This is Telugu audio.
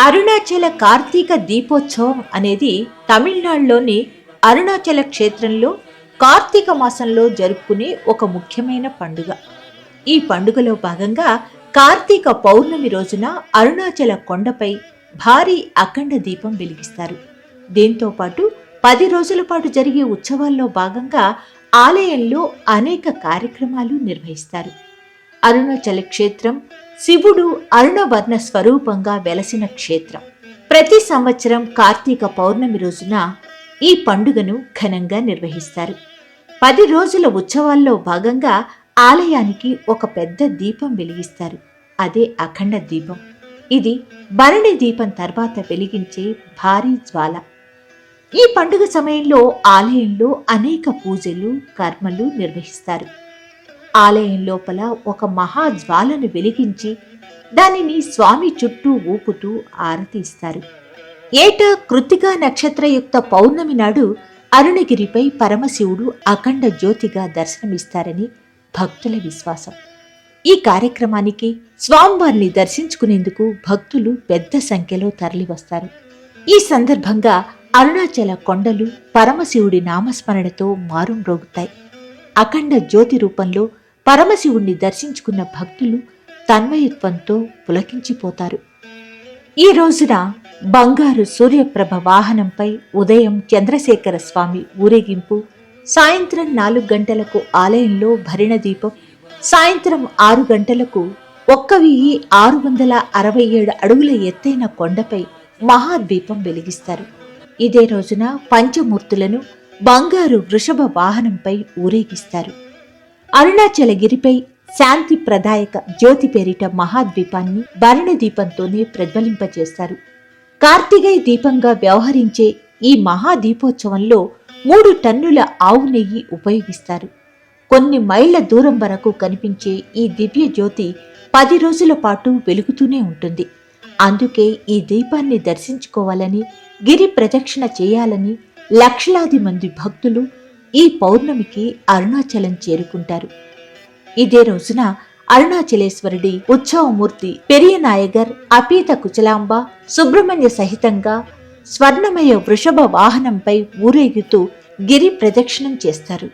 అరుణాచల కార్తీక దీపోత్సవం అనేది తమిళనాడులోని అరుణాచల క్షేత్రంలో కార్తీక మాసంలో జరుపుకునే ఒక ముఖ్యమైన పండుగ. ఈ పండుగలో భాగంగా కార్తీక పౌర్ణమి రోజున అరుణాచల కొండపై భారీ అఖండ దీపం వెలిగిస్తారు. దీంతో పాటు 10 రోజుల పాటు జరిగే ఉత్సవాల్లో భాగంగా ఆలయంలో అనేక కార్యక్రమాలు నిర్వహిస్తారు. అరుణాచల క్షేత్రం శివుడు అరుణవర్ణ స్వరూపంగా వెలసిన క్షేత్రం. ప్రతి సంవత్సరం కార్తీక పౌర్ణమి రోజున ఈ పండుగను ఘనంగా నిర్వహిస్తారు. 10 రోజుల ఉత్సవాల్లో భాగంగా ఆలయానికి ఒక పెద్ద దీపం వెలిగిస్తారు. అదే అఖండ దీపం. ఇది భరణి దీపం తర్వాత వెలిగించే భారీ జ్వాల. ఈ పండుగ సమయంలో ఆలయంలో అనేక పూజలు, కర్మలు నిర్వహిస్తారు. ఆలయం లోపల ఒక మహాజ్వాలను వెలిగించి దానిని స్వామి చుట్టూ ఊపుతూ ఆరతి ఇస్తారు. ఏటా కృత్తికా నక్షత్రయుక్త పౌర్ణమి నాడు అరుణగిరిపై పరమశివుడు అఖండ జ్యోతిగా దర్శనమిస్తారని భక్తుల విశ్వాసం. ఈ కార్యక్రమానికి స్వామివారిని దర్శించుకునేందుకు భక్తులు పెద్ద సంఖ్యలో తరలివస్తారు. ఈ సందర్భంగా అరుణాచల కొండలు పరమశివుడి నామస్మరణతో మారుమ్రోగుతాయి. అఖండ జ్యోతి రూపంలో పరమశివుణ్ణి దర్శించుకున్న భక్తులు తన్మయత్వంతో పులకించిపోతారు. ఈ రోజున బంగారు సూర్యప్రభ వాహనంపై ఉదయం చంద్రశేఖర స్వామి ఊరేగింపు, సాయంత్రం 4 గంటలకు ఆలయంలో భరణ దీపం, సాయంత్రం 6 గంటలకు 1667 అడుగుల ఎత్తైన కొండపై మహాద్వీపం వెలిగిస్తారు. ఇదే రోజున పంచమూర్తులను బంగారు వృషభ వాహనంపై ఊరేగిస్తారు. అరుణాచలగిరిపై శాంతి ప్రదాయక జ్యోతి పేరిట మహాద్వీపాన్ని భరణ దీపంతోనే ప్రజ్వలింపచేస్తారు. కార్తికేయ దీపంగా వ్యవహరించే ఈ మహాదీపోత్సవంలో 3 టన్నుల ఆవు నెయ్యి ఉపయోగిస్తారు. కొన్ని మైళ్ల దూరం వరకు కనిపించే ఈ దివ్య జ్యోతి 10 రోజుల పాటు వెలుగుతూనే ఉంటుంది. అందుకే ఈ దీపాన్ని దర్శించుకోవాలని, గిరి ప్రదక్షిణ చేయాలని లక్షలాది మంది భక్తులు ఈ పౌర్ణమికి అరుణాచలం చేరుకుంటారు. ఇదే రోజున అరుణాచలేశ్వరుడి ఉత్సవమూర్తి పెరియనాయగర్, అపీత కుచలాంబ, సుబ్రహ్మణ్య సహితంగా స్వర్ణమయ వృషభ వాహనంపై ఊరేగుతూ గిరి ప్రదక్షిణం చేస్తారు.